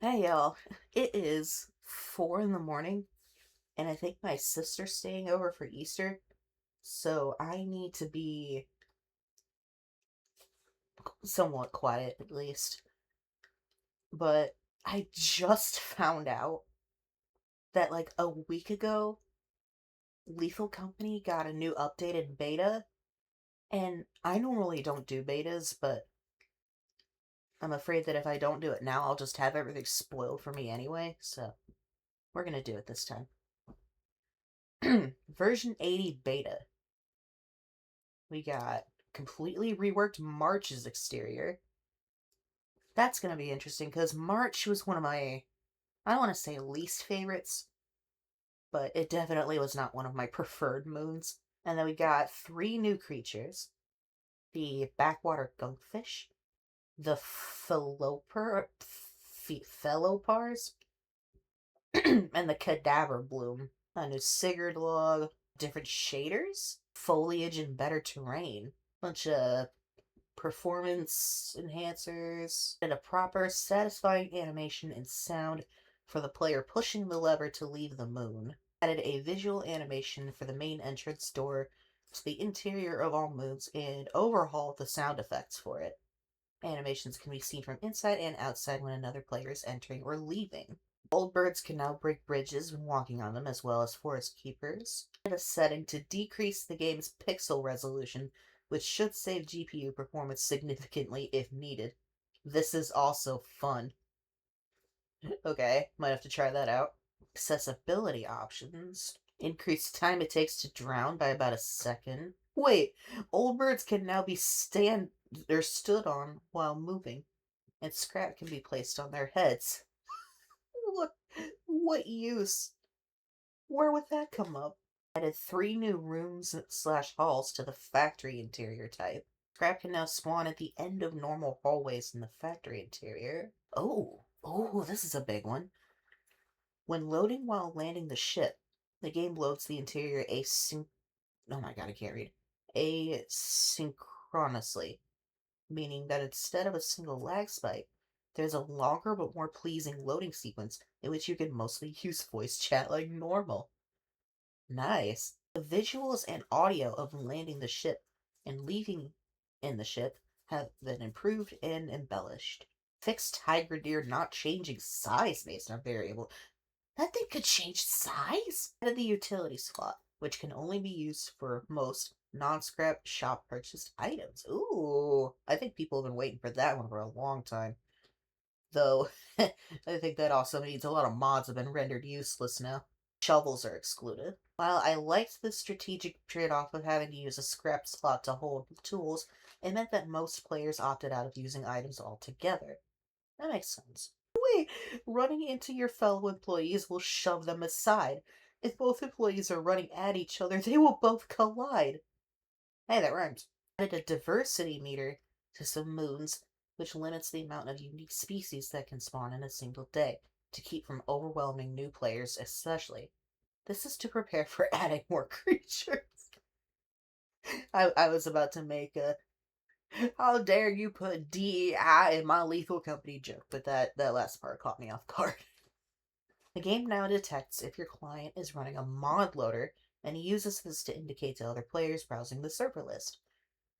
Hey y'all, it is 4 in the morning, and I think my sister's staying over for Easter, so I need to be somewhat quiet at least. But I just found out that like a week ago, Lethal Company got a new updated beta, and I normally don't do betas, but I'm afraid that if I don't do it now, I'll just have everything spoiled for me anyway, so we're gonna do it this time. Version 80 beta. We got completely reworked March's exterior. That's going to be interesting because March was one of my, I don't want to say least favorites, but it definitely was not one of my preferred moons. And then we got three new creatures: the backwater gunkfish, the Felopars, and the cadaver bloom. A new Sigurd log, different shaders, foliage, and better terrain. Bunch of performance enhancers, and a proper, satisfying animation and sound for the player pushing the lever to leave the moon. Added a visual animation for the main entrance door to the interior of all moons and overhauled the sound effects for it. Animations can be seen from inside and outside when another player is entering or leaving. Old birds can now break bridges when walking on them, as well as forest keepers. A setting to decrease the game's pixel resolution, which should save GPU performance significantly if needed. This is also fun. Okay, might have to try that out. Accessibility options. Increase time it takes to drown by about a second. Wait, old birds can now be stand or stood on while moving, and scrap can be placed on their heads. What what use? Where would that come up? Added three new rooms slash halls to the factory interior type. Scrap can now spawn at the end of normal hallways in the factory interior. Oh, this is a big one. When loading while landing the ship, the game loads the interior oh my god, I can't read. Asynchronously, meaning that instead of a single lag spike, there's a longer but more pleasing loading sequence in which you can mostly use voice chat like normal. Nice. The visuals and audio of landing the ship and leaving in the ship have been improved and embellished. Fixed tiger deer not changing size based on variable. That thing could change size? Added the utility slot, which can only be used for most non-scrap shop purchased items. Ooh, I think people have been waiting for that one for a long time. Though, I think that also means a lot of mods have been rendered useless now. Shovels are excluded. While I liked the strategic trade-off of having to use a scrap slot to hold tools, it meant that most players opted out of using items altogether. That makes sense. Wait, running into your fellow employees will shove them aside. If both employees are running at each other, they will both collide. Hey, that rhymes. Added a diversity meter to some moons, which limits the amount of unique species that can spawn in a single day, to keep from overwhelming new players especially. This is to prepare for adding more creatures. I was about to make a how dare you put DEI in my Lethal Company joke, but that last part caught me off guard. The game now detects if your client is running a mod loader and uses this to indicate to other players browsing the server list.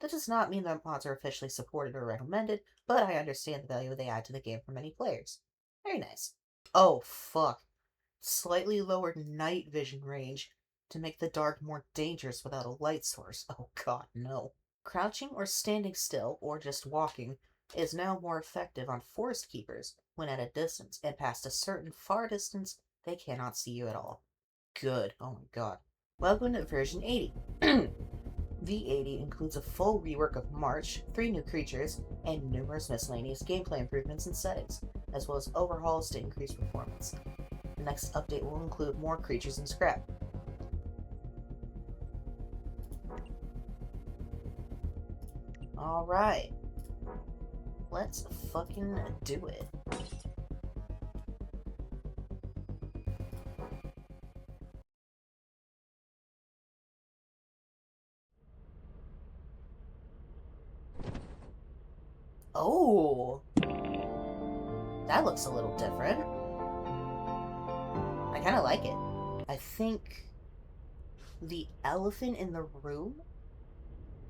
That does not mean that mods are officially supported or recommended, but I understand the value they add to the game for many players. Very nice. Oh, fuck. Slightly lowered night vision range to make the dark more dangerous without a light source. Oh god, no. Crouching or standing still, or just walking, is now more effective on forest keepers when at a distance, and past a certain far distance, they cannot see you at all. Good. Oh my god. Welcome to version 80. V80 includes a full rework of March, three new creatures, and numerous miscellaneous gameplay improvements and settings, as well as overhauls to increase performance. The next update will include more creatures and scrap. Alright, let's fucking do it. Oh, That looks a little different. I kind of like it. I think the elephant in the room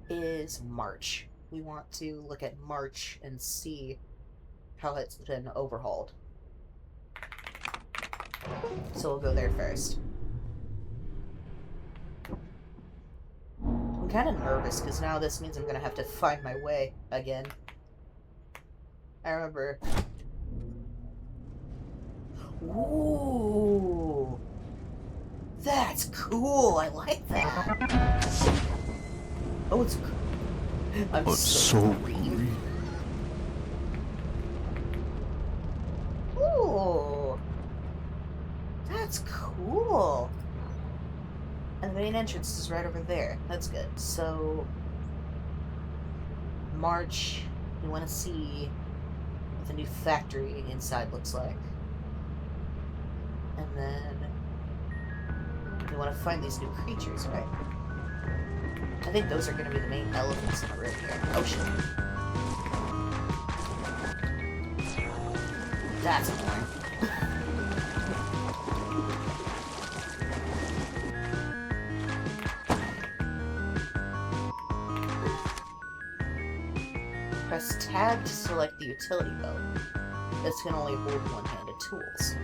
is March. We want to look at March and see how it's been overhauled. So we'll go there first. I'm kind of nervous because now this means I'm going to have to find my way again. I remember... Ooh! That's cool! I like that! Oh, it's... I'm so green. Ooh! That's cool! And the main entrance is right over there. That's good. So... March, we want to see what the new factory inside looks like. And then... we want to find these new creatures, right? I think those are going to be the main elephants in the room here. Oh, shit. That's annoying. Press tab to select the utility belt. This can only hold one-handed tools.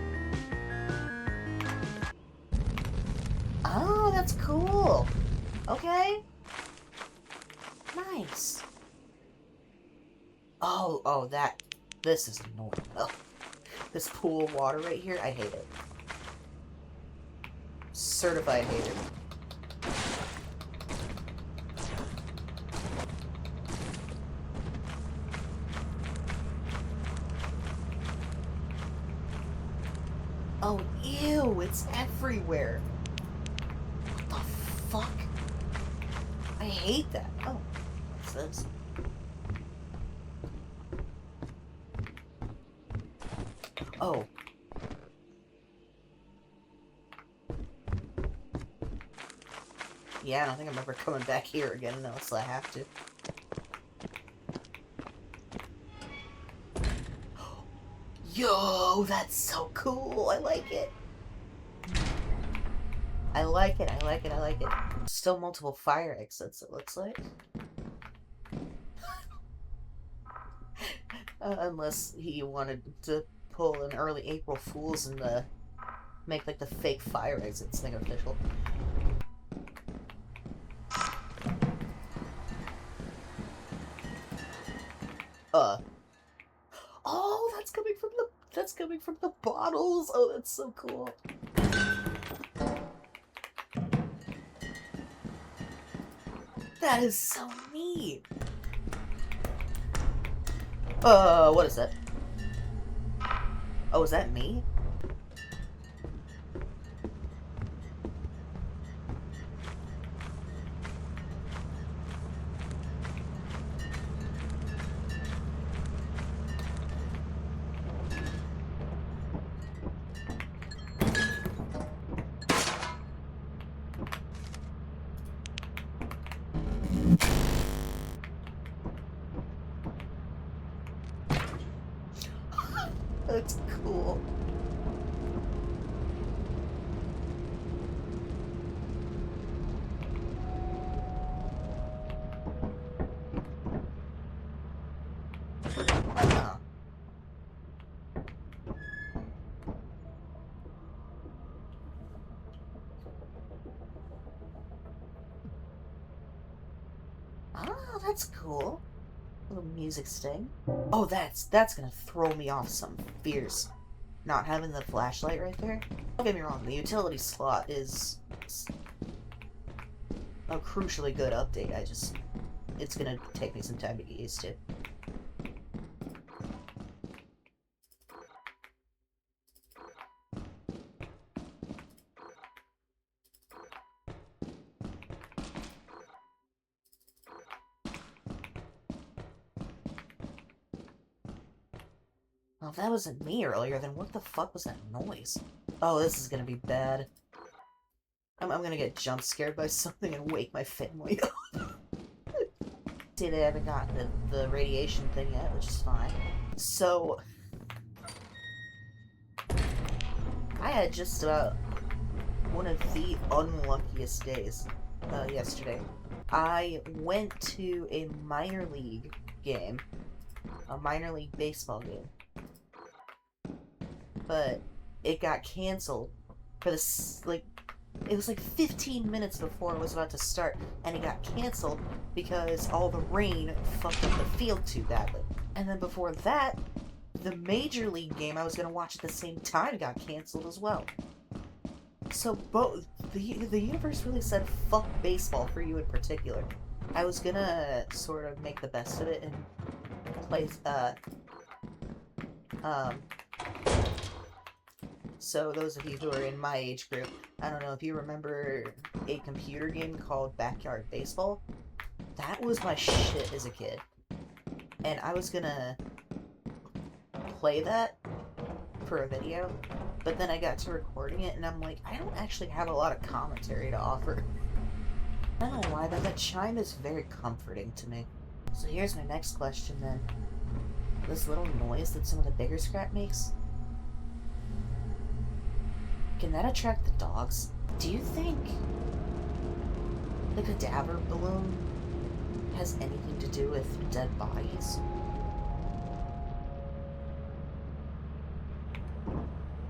Oh, that's cool! Okay. Nice. Oh, this is annoying. Oh, this pool of water right here, I hate it. Certified hater. Oh, ew, it's everywhere. What the fuck? I hate that. Oh, what's this? Oh. Yeah, I don't think I'm ever coming back here again unless I have to. Yo, that's so cool. I like it. I like it, I like it, I like it. Still multiple fire exits, it looks like. Unless he wanted to pull an early April Fool's and make like the fake fire exits thing official. Oh, that's coming from the bottles. Oh, that's so cool. That is so neat. What is that? Oh, is that me? That's cool. Huh. Oh, that's cool. Little music sting. Oh, that's gonna throw me off some fierce. Not having the flashlight right there. Don't get me wrong, the utility slot is a crucially good update. It's gonna take me some time to get used to. Well, if that wasn't me earlier, then what the fuck was that noise? Oh, this is gonna be bad. I'm gonna get jump scared by something and wake my family up. See, they haven't gotten the radiation thing yet, which is fine. So, I had just about one of the unluckiest days yesterday. I went to a minor league game, a minor league baseball game, but it got canceled for this, like, it was like 15 minutes before it was about to start, and it got canceled because all the rain fucked up the field too badly. And then before that, the major league game I was going to watch at the same time got canceled as well. So both the universe really said fuck baseball for you in particular. I was gonna sort of make the best of it and play um so those of you who are in my age group, I don't know if you remember a computer game called Backyard Baseball. That was my shit as a kid. And I was gonna play that for a video, but then I got to recording it and I'm like, I don't actually have a lot of commentary to offer. I don't know why, but that chime is very comforting to me. So here's my next question then. This little noise that some of the bigger scrap makes, can that attract the dogs? Do you think the cadaver balloon has anything to do with dead bodies?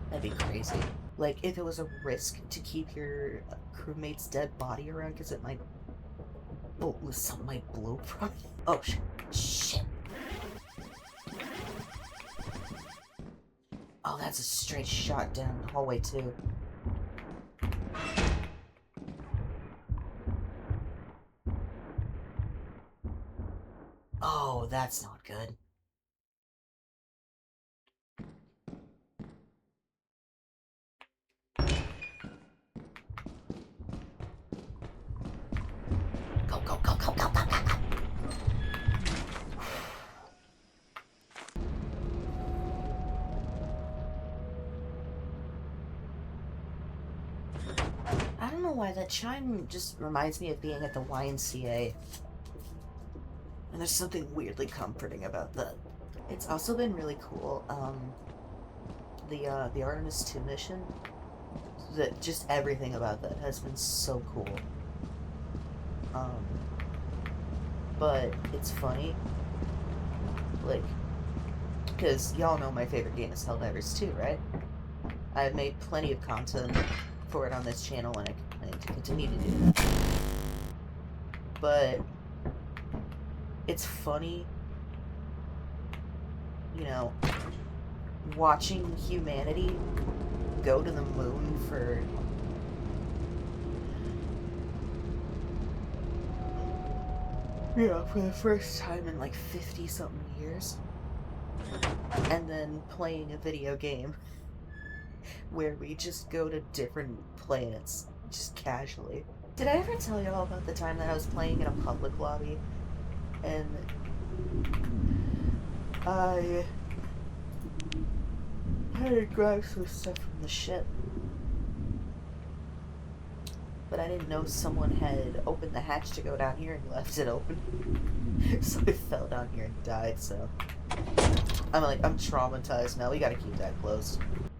That'd be crazy. Like, if it was a risk to keep your crewmate's dead body around because it might... something might blow from it. Oh, shit. Oh, that's a straight shot down the hallway, too. Oh, that's not good. Go, go, go, go, go, go, go, go. I don't know why that chime just reminds me of being at the YMCA. And there's something weirdly comforting about that. It's also been really cool, the Artemis 2 mission, that just everything about that has been so cool. But it's funny, like, because y'all know my favorite game is Helldivers 2, right? I've made plenty of content for it on this channel, and I plan to continue to do that. But it's funny, you know, watching humanity go to the moon for the first time in like 50-something years. And then playing a video game where we just go to different planets, just casually. Did I ever tell y'all about the time that I was playing in a public lobby and I had to grab some stuff from the ship, but I didn't know someone had opened the hatch to go down here and left it open. So I fell down here and died, so I'm traumatized now. We gotta keep that closed.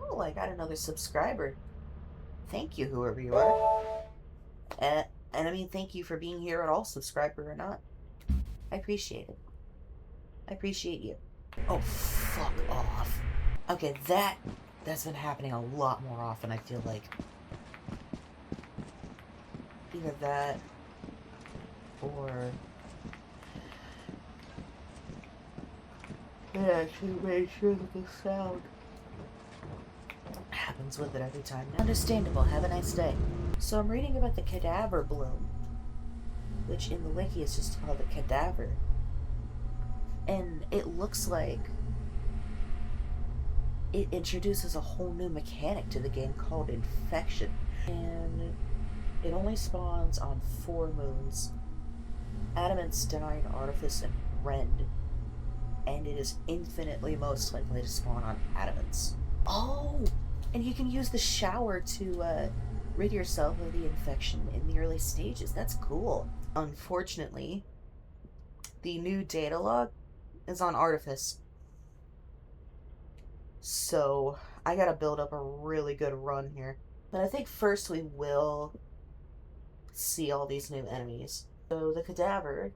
Oh, I got another subscriber. Thank you, whoever you are. And I mean, thank you for being here at all, subscriber or not. I appreciate it. I appreciate you. Oh, fuck off. Okay, that's been happening a lot more often, I feel like. Either that, or... yeah, I should make sure that the sound happens with it every time. Understandable. Have a nice day. So I'm reading about the cadaver bloom, which in the wiki is just called a cadaver. And it looks like it introduces a whole new mechanic to the game called infection. And it only spawns on 4 moons: Adamant, Stein, Artifice, and Rend. And it is infinitely most likely to spawn on Adamants. Oh! And you can use the shower to rid yourself of the infection in the early stages. That's cool. Unfortunately, the new data log is on Artifice. So I gotta build up a really good run here. But I think first we will see all these new enemies. So the cadaver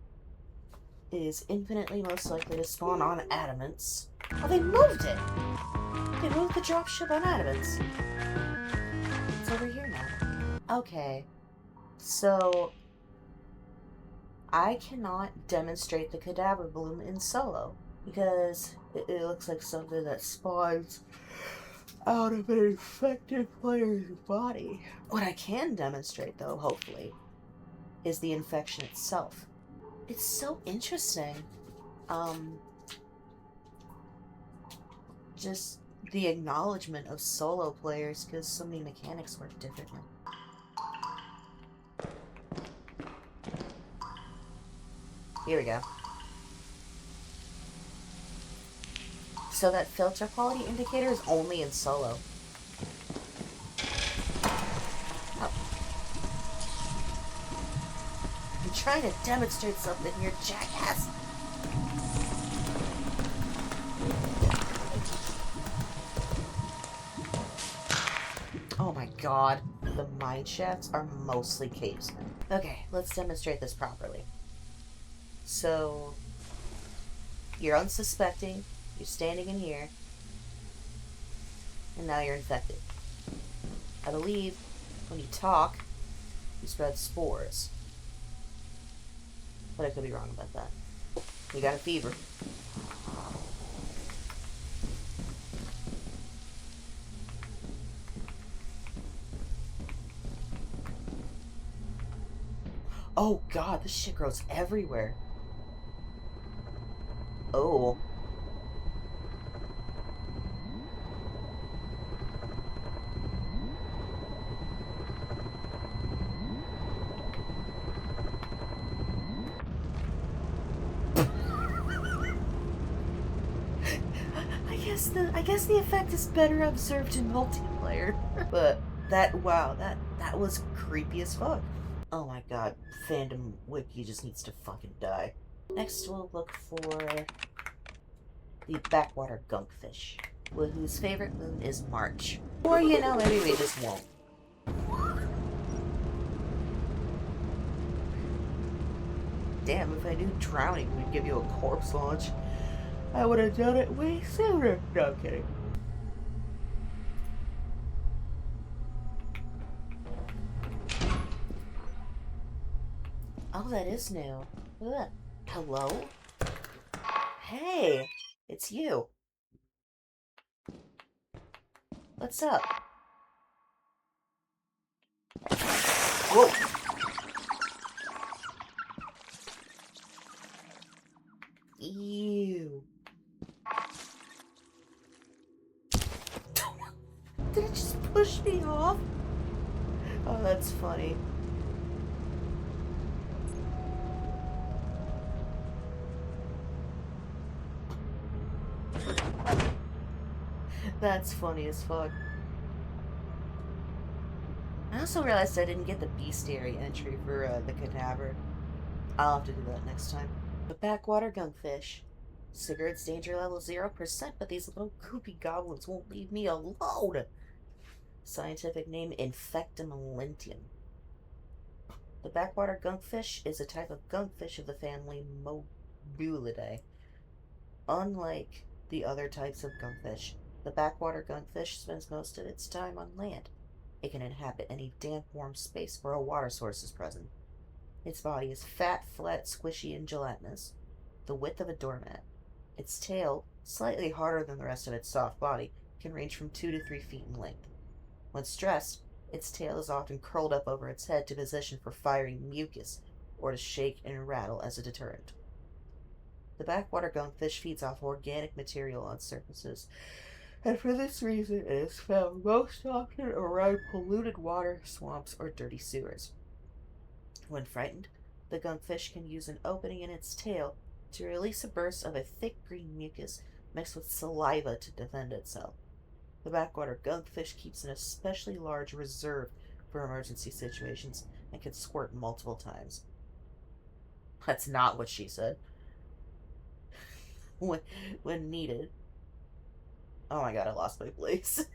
is infinitely most likely to spawn on adamants. Oh, they moved it! They moved the dropship on adamants. It's over here now. Okay. So I cannot demonstrate the cadaver bloom in solo because it looks like something that spawns out of an infected player's body. What I can demonstrate, though, hopefully, is the infection itself. It's so interesting. Um, just the acknowledgement of solo players because so many mechanics work differently. Here we go. So that filter quality indicator is only in solo. Oh. I'm trying to demonstrate something here, jackass! Oh my god. The mine shafts are mostly caves. Okay, let's demonstrate this properly. So, you're unsuspecting, you're standing in here, and now you're infected. I believe when you talk, you spread spores. But I could be wrong about that. You got a fever. Oh god, this shit grows everywhere. Oh. I guess the effect is better observed in multiplayer. But that was creepy as fuck. Oh my god, fandom wiki just needs to fucking die. Next we'll look for the backwater gunkfish, whose favorite moon is March. Or, you know, maybe we just won't. Damn, if I knew drowning would give you a corpse launch, I would have done it way sooner. No, I'm kidding. Oh, that is new. Look at that. Hello? Hey, it's you. What's up? Whoa. Ew. Did it just push me off? Oh, that's funny. That's funny as fuck. I also realized I didn't get the bestiary entry for the cadaver. I'll have to do that next time. The backwater gunkfish. Cigarette's danger level 0%, but these little goopy goblins won't leave me alone. Scientific name Infectum lentium. The backwater gunkfish is a type of gunkfish of the family Mobulidae. Unlike the other types of gunkfish, the backwater gunkfish spends most of its time on land. It can inhabit any damp, warm space where a water source is present. Its body is fat, flat, squishy, and gelatinous, the width of a doormat. Its tail, slightly harder than the rest of its soft body, can range from 2 to 3 feet in length. When stressed, its tail is often curled up over its head to position for firing mucus, or to shake and rattle as a deterrent. The backwater gunkfish feeds off organic material on surfaces, and for this reason it is found most often around polluted water, swamps, or dirty sewers. When frightened, the gunkfish can use an opening in its tail to release a burst of a thick green mucus mixed with saliva to defend itself. The backwater gunkfish keeps an especially large reserve for emergency situations and can squirt multiple times. That's not what she said. when, when needed. Oh my god, I lost my place.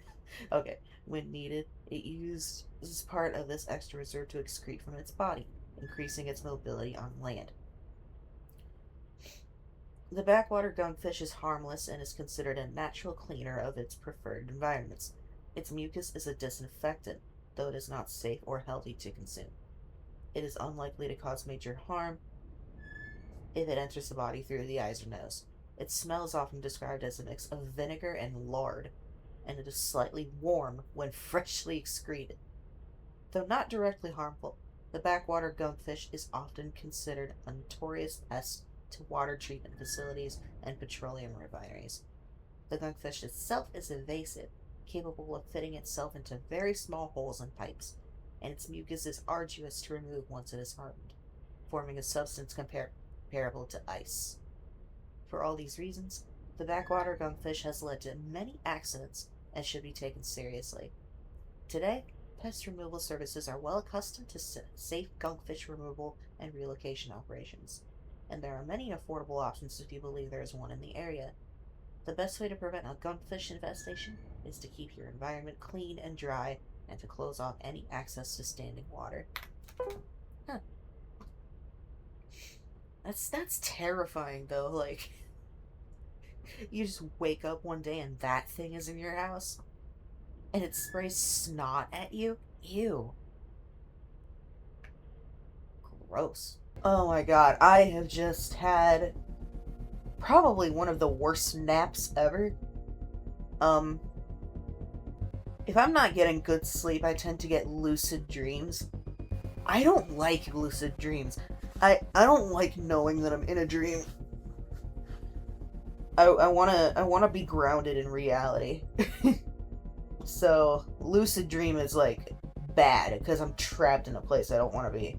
Okay, when needed, it uses part of this extra reserve to excrete from its body, increasing its mobility on land. The backwater gunfish is harmless and is considered a natural cleaner of its preferred environments. Its mucus is a disinfectant, though it is not safe or healthy to consume. It is unlikely to cause major harm if it enters the body through the eyes or nose. Its smell is often described as a mix of vinegar and lard, and it is slightly warm when freshly excreted. Though not directly harmful, the backwater gunfish is often considered a notorious pest to water treatment facilities and petroleum refineries. The gunfish itself is evasive, capable of fitting itself into very small holes in pipes, and its mucus is arduous to remove once it is hardened, forming a substance comparable to ice. For all these reasons, the backwater gunfish has led to many accidents and should be taken seriously. Today, pest removal services are well accustomed to safe gunfish removal and relocation operations, and there are many affordable options if you believe there is one in the area. The best way to prevent a gunfish infestation is to keep your environment clean and dry and to close off any access to standing water. Huh. That's terrifying though, like you just wake up one day and that thing is in your house and it sprays snot at you. Ew. Gross. Oh my god, I have just had probably one of the worst naps ever. Um, if I'm not getting good sleep, I tend to get lucid dreams. I don't like lucid dreams. I don't like knowing that I'm in a dream. I wanna be grounded in reality. So lucid dream is like bad because I'm trapped in a place I don't want to be,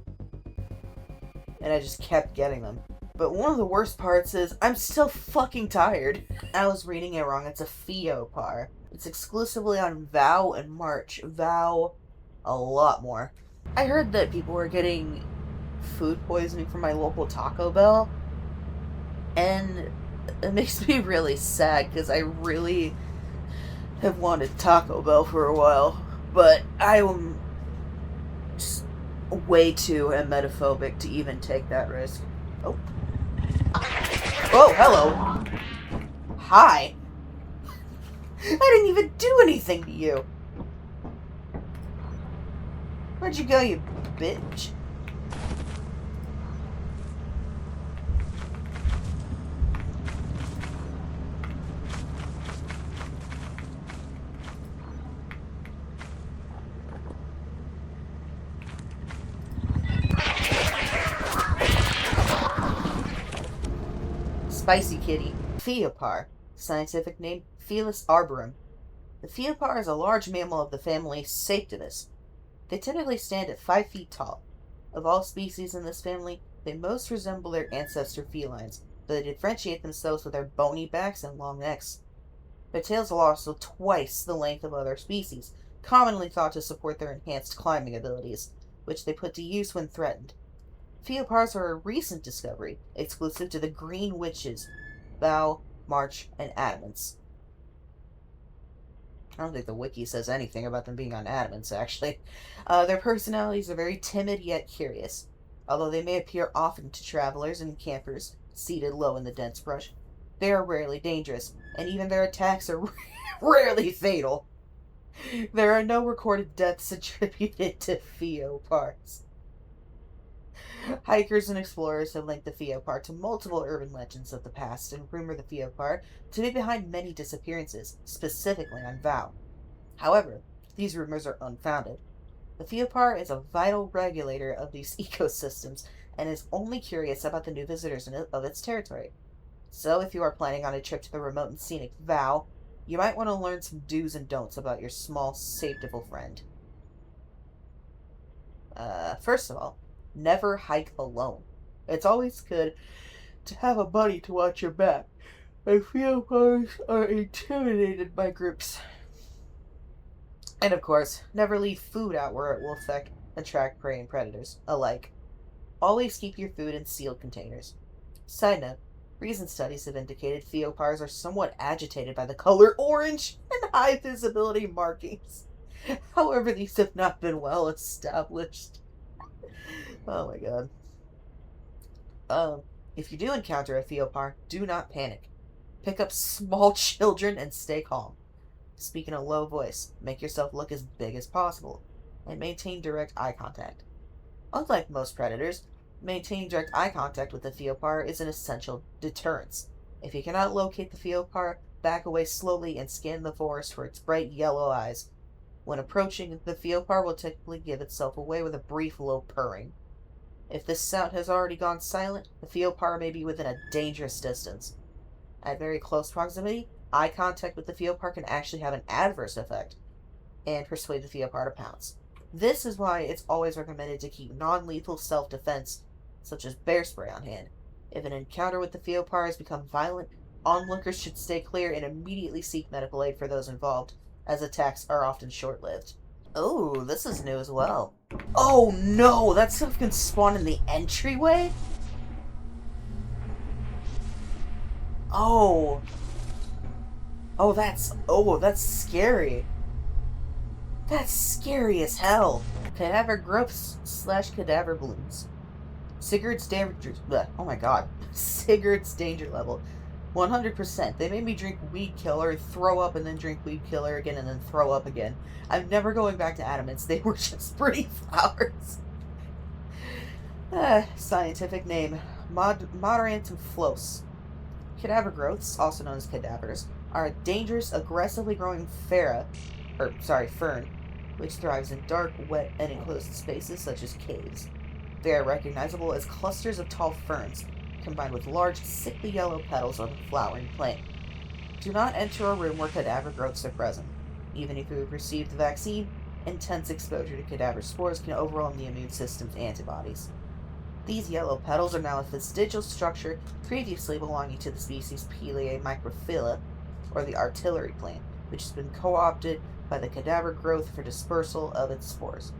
and I just kept getting them. But one of the worst parts is I'm still fucking tired. I was reading it wrong. It's a Theopar. It's exclusively on Vow and March. Vow, a lot more. I heard that people were getting food poisoning from my local Taco Bell, and it makes me really sad because I really have wanted Taco Bell for a while, but I am just way too emetophobic to even take that risk. Oh. Oh, hello. Hi. I didn't even do anything to you. Where'd you go, you bitch? Spicy kitty. Theopar. Scientific name, Felis arborum. The Theopar is a large mammal of the family Saptidus. They typically stand at 5 feet tall. Of all species in this family, they most resemble their ancestor felines, but they differentiate themselves with their bony backs and long necks. Their tails are also twice the length of other species, commonly thought to support their enhanced climbing abilities, which they put to use when threatened. Theopars are a recent discovery, exclusive to the Green Witches, Vow, March, and Adamants. I don't think the wiki says anything about them being on Adamants, actually. Their personalities are very timid yet curious. Although they may appear often to travelers and campers seated low in the dense brush, they are rarely dangerous, and even their attacks are rarely fatal. There are no recorded deaths attributed to Theopars. Hikers and explorers have linked the Theopar to multiple urban legends of the past and rumor the Theopar to be behind many disappearances, specifically on Vow. However, these rumors are unfounded. The Theopar is a vital regulator of these ecosystems and is only curious about the new visitors of its territory. So, if you are planning on a trip to the remote and scenic Vow, you might want to learn some do's and don'ts about your small, safetiful friend. First of all, never hike alone. It's always good to have a buddy to watch your back. I feel boys are intimidated by groups. And of course, never leave food out where it will attract prey and predators alike. Always keep your food in sealed containers. Side note, Recent studies have indicated Theopars are somewhat agitated by the color orange and high visibility markings. However, these have not been well established. Oh my god. Um, if you do encounter a Theopar, do not panic. Pick up small children and stay calm. Speak in a low voice, make yourself look as big as possible, and maintain direct eye contact. Unlike most predators, maintaining direct eye contact with the Theopar is an essential deterrence. If you cannot locate the Theopar, back away slowly and scan the forest for its bright yellow eyes. When approaching, the Theopar will typically give itself away with a brief low purring. If this sound has already gone silent, the Theopar may be within a dangerous distance. At very close proximity, eye contact with the Theopar can actually have an adverse effect and persuade the Theopar to pounce. This is why it's always recommended to keep non-lethal self-defense, such as bear spray, on hand. If an encounter with the Theopar has become violent, onlookers should stay clear and immediately seek medical aid for those involved, as attacks are often short-lived. Oh, this is new as well. Oh no, that stuff can spawn in the entryway? Oh. that's scary. That's scary as hell. Cadaver growths / cadaver blooms. Sigurd's danger. Oh my god. Sigurd's danger level. 100%. They made me drink weed killer, throw up, and then drink weed killer again, and then throw up again. I'm never going back to adamants. They were just pretty flowers. Scientific name. Moderantum flos. Cadaver growths, also known as cadavers, are a dangerous, aggressively growing fern, which thrives in dark, wet, and enclosed spaces such as caves. They are recognizable as clusters of tall ferns, combined with large, sickly yellow petals of a flowering plant. Do not enter a room where cadaver growths are present. Even if you have received the vaccine, intense exposure to cadaver spores can overwhelm the immune system's antibodies. These yellow petals are now a vestigial structure previously belonging to the species Pelea microphylla, or the artillery plant, which has been co-opted by the cadaver growth for dispersal of its spores.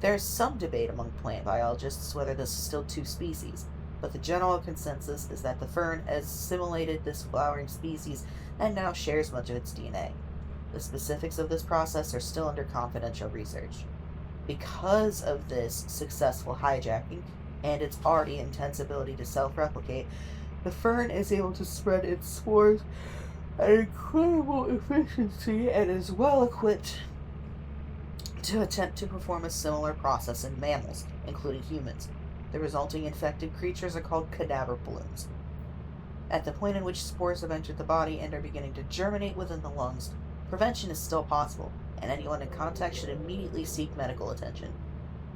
There is some debate among plant biologists whether this is still two species, but the general consensus is that the fern has assimilated this flowering species and now shares much of its DNA. The specifics of this process are still under confidential research. Because of this successful hijacking, and its already intense ability to self-replicate, the fern is able to spread its spores at incredible efficiency and is well equipped to attempt to perform a similar process in mammals, including humans. The resulting infected creatures are called cadaver blooms. At the point in which spores have entered the body and are beginning to germinate within the lungs, prevention is still possible, and anyone in contact should immediately seek medical attention.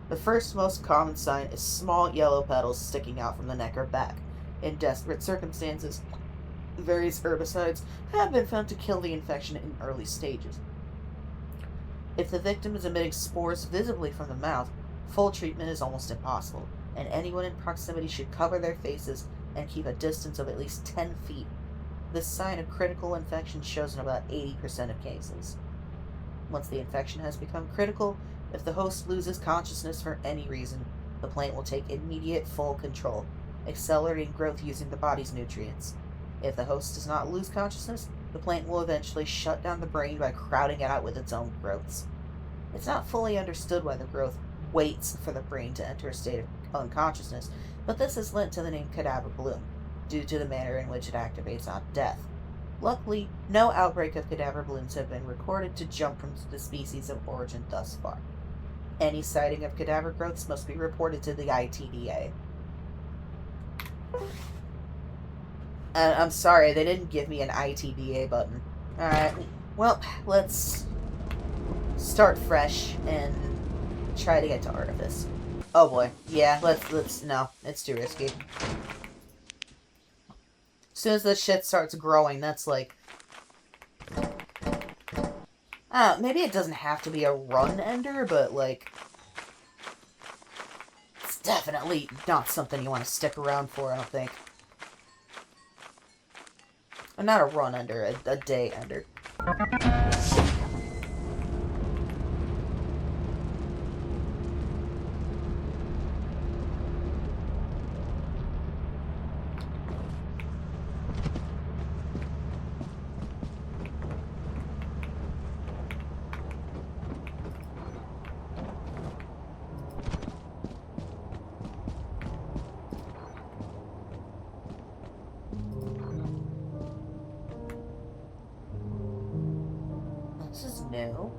The first most common sign is small yellow petals sticking out from the neck or back. In desperate circumstances, various herbicides have been found to kill the infection in early stages. If the victim is emitting spores visibly from the mouth, full treatment is almost impossible, and anyone in proximity should cover their faces and keep a distance of at least 10 feet. This sign of critical infection shows in about 80% of cases. Once the infection has become critical, if the host loses consciousness for any reason, the plant will take immediate full control, accelerating growth using the body's nutrients. If the host does not lose consciousness, the plant will eventually shut down the brain by crowding it out with its own growths. It's not fully understood why the growth waits for the brain to enter a state of unconsciousness, but this is lent to the name cadaver bloom, due to the manner in which it activates on death. Luckily, no outbreak of cadaver blooms have been recorded to jump from the species of origin thus far. Any sighting of cadaver growths must be reported to the ITDA. I'm sorry, they didn't give me an ITDA button. Alright, well, let's start fresh and try to get to Artifice. Oh boy, yeah, no, it's too risky. As soon as this shit starts growing, that's like... maybe it doesn't have to be a run ender, but, like... It's definitely not something you want to stick around for, I don't think. Not a run ender, a day ender. This is new.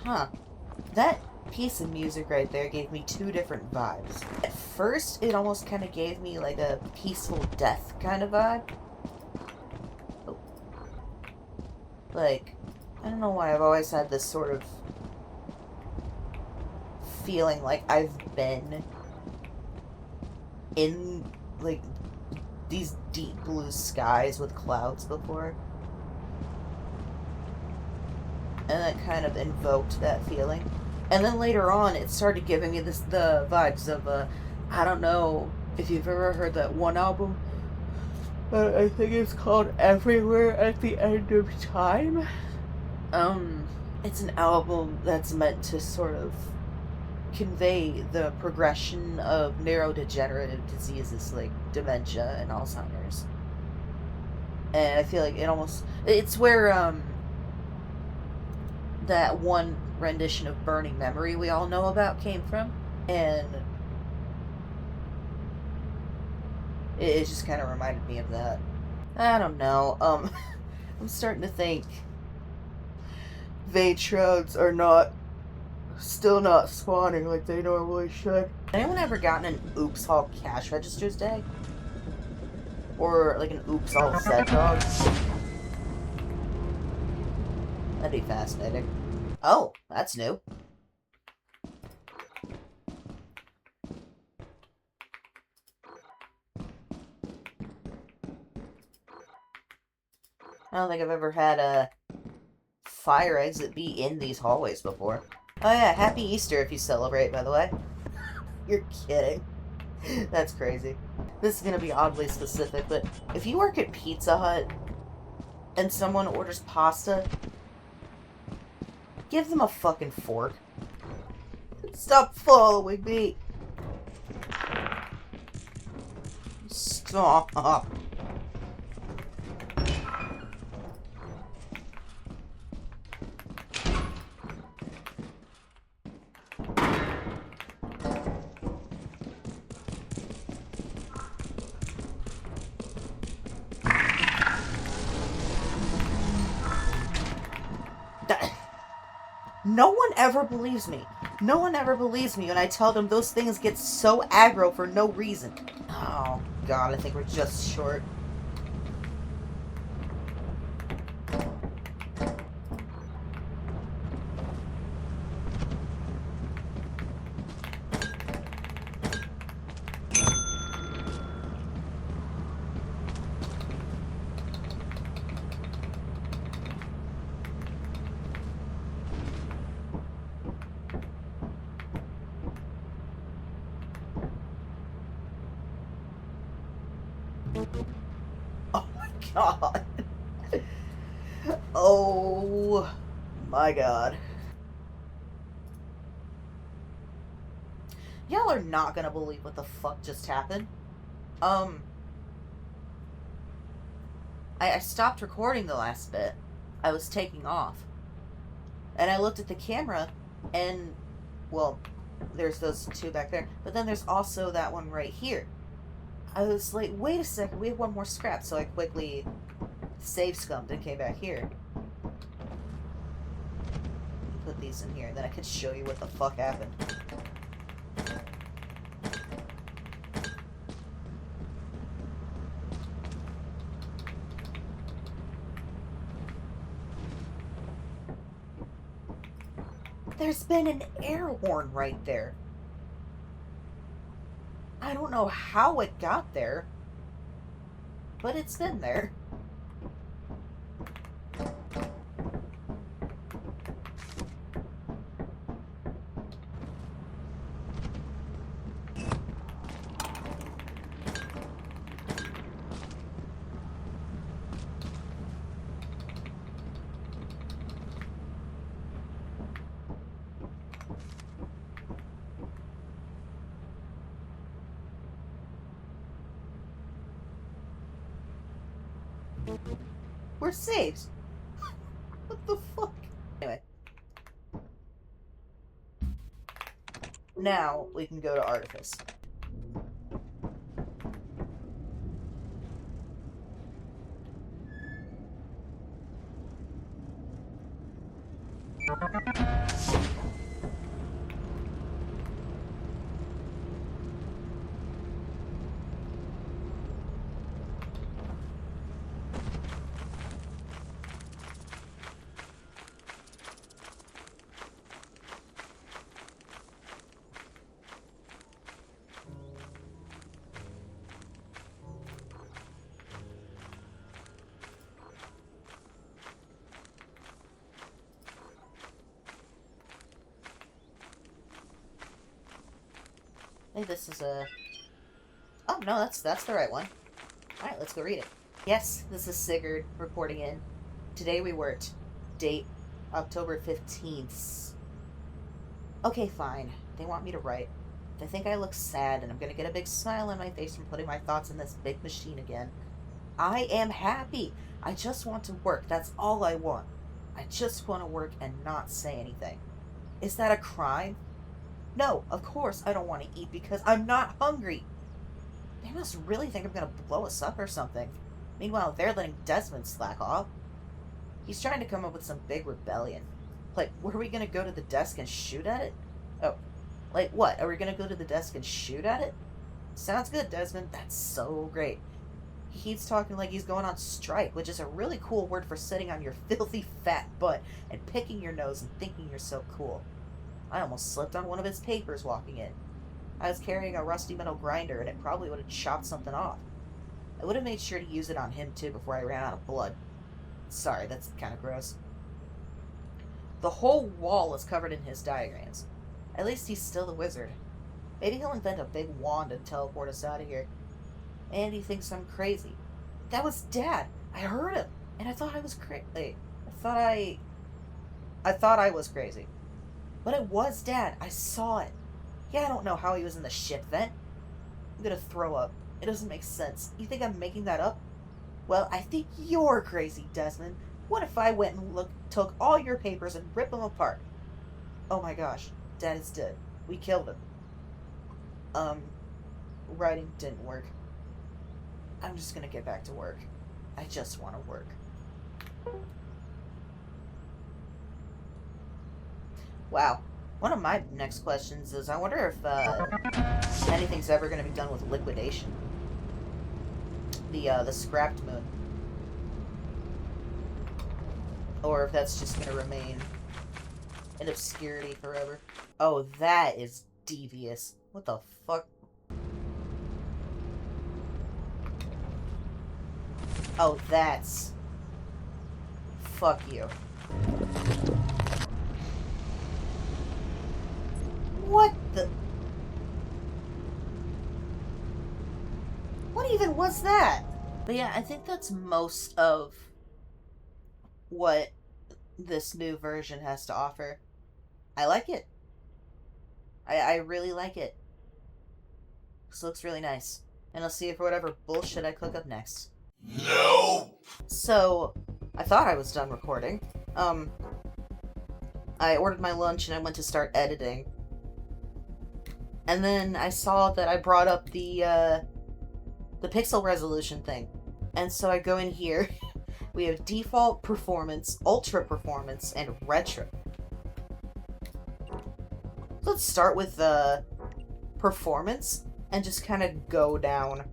Huh. That piece of music right there gave me two different vibes. At first, it almost kind of gave me like a peaceful death kind of vibe. Oh. Like, I don't know why I've always had this sort of feeling like I've been in, like, these deep blue skies with clouds before. And that kind of invoked that feeling. And then later on, it started giving me the vibes of, I don't know if you've ever heard that one album. I think it's called Everywhere at the End of Time. It's an album that's meant to sort of convey the progression of neurodegenerative diseases like dementia and Alzheimer's. And I feel like it's where, that one rendition of Burning Memory we all know about came from. And it just kind of reminded me of that. I don't know. I'm starting to think Vatrodes are still not spawning like they normally should. Anyone ever gotten an Oops All Cash Registers Day? Or like an Oops All Set Dog? That'd be fascinating. Oh, that's new. I don't think I've ever had a fire exit be in these hallways before. Oh yeah, Happy Easter if you celebrate, by the way. You're kidding. That's crazy. This is gonna be oddly specific, but if you work at Pizza Hut and someone orders pasta, give them a fucking fork. Stop following me. Stop. No one ever believes me. No one ever believes me when I tell them those things get so aggro for no reason. Oh, God, I think we're just short. Oh my God. Oh my God. Y'all are not gonna believe what the fuck just happened. I stopped recording the last bit. I was taking off. And I looked at the camera, and, well, there's those two back there, but then there's also that one right here. I was like, wait a second, we have one more scrap, so I quickly save scummed and came back here. put these in here, and then I can show you what the fuck happened. There's been an air horn right there. I don't know how it got there, but it's been there. We're saved. What the fuck? Anyway. Now we can go to Artifice. I think this is a... Oh, no, that's the right one. Alright, let's go read it. Yes, this is Sigurd reporting in. Today we worked. Date, October 15th. Okay, fine. They want me to write. They think I look sad, and I'm gonna get a big smile on my face from putting my thoughts in this big machine again. I am happy. I just want to work. That's all I want. I just want to work and not say anything. Is that a crime? No, of course I don't want to eat because I'm not hungry. They must really think I'm going to blow us up or something. Meanwhile, they're letting Desmond slack off. He's trying to come up with some big rebellion. Like, were we going to go to the desk and shoot at it? Oh, like what? Are we going to go to the desk and shoot at it? Sounds good, Desmond. That's so great. He's talking like he's going on strike, which is a really cool word for sitting on your filthy fat butt and picking your nose and thinking you're so cool. I almost slipped on one of his papers walking in. I was carrying a rusty metal grinder, and it probably would have chopped something off. I would have made sure to use it on him, too, before I ran out of blood. Sorry, that's kind of gross. The whole wall is covered in his diagrams. At least he's still the wizard. Maybe he'll invent a big wand and teleport us out of here. And he thinks I'm crazy. That was Dad! I heard him! And I thought I was crazy. I thought I was crazy. But it was Dad. I saw it. Yeah, I don't know how he was in the ship vent. I'm gonna throw up. It doesn't make sense. You think I'm making that up? Well, I think you're crazy, Desmond. What if I went and took all your papers and ripped them apart? Oh my gosh. Dad is dead. We killed him. Writing didn't work. I'm just gonna get back to work. I just want to work. Wow. One of my next questions is, I wonder if anything's ever going to be done with liquidation. The scrapped moon. Or if that's just going to remain in obscurity forever. Oh, that is devious. What the fuck? Oh, that's... Fuck you. What the... What even was that? But yeah, I think that's most of what this new version has to offer. I like it. I really like it. This looks really nice. And I'll see you for whatever bullshit I cook up next. No! So, I thought I was done recording. I ordered my lunch and I went to start editing. And then I saw that I brought up the pixel resolution thing. And so I go in here. We have default performance, ultra performance, and retro. Let's start with performance and just kind of go down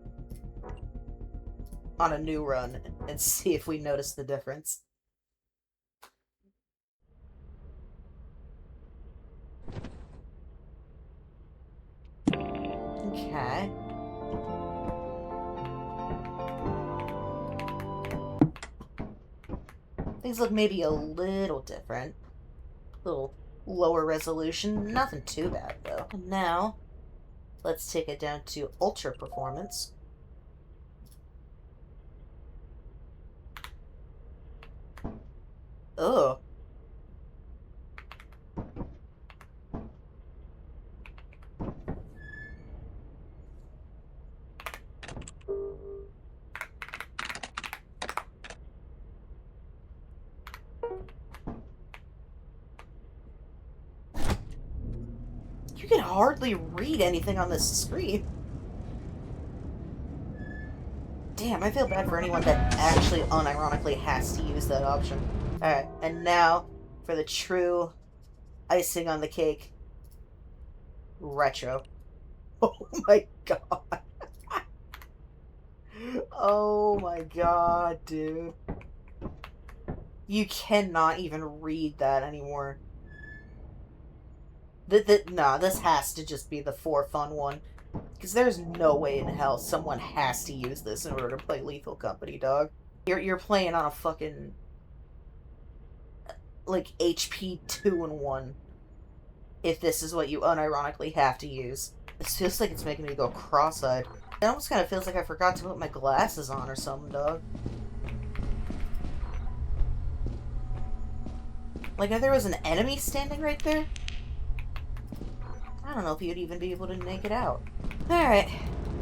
on a new run and see if we notice the difference. Okay. Things look maybe a little different. A little lower resolution. Nothing too bad, though. And now, let's take it down to ultra performance. Ugh. You can hardly read anything on this screen. Damn, I feel bad for anyone that actually unironically has to use that option. Alright, and now for the true icing on the cake. Retro. Oh my god. Oh my god, dude. You cannot even read that anymore. Nah, this has to just be the for fun one. Because there's no way in hell someone has to use this in order to play Lethal Company, dog. You're playing on a fucking... like, HP 2-in-1. If this is what you unironically have to use. This feels like it's making me go cross-eyed. It almost kind of feels like I forgot to put my glasses on or something, dog. Like, if there was an enemy standing right there, I don't know if you'd even be able to make it out. Alright,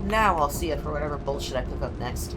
now I'll see it for whatever bullshit I pick up next.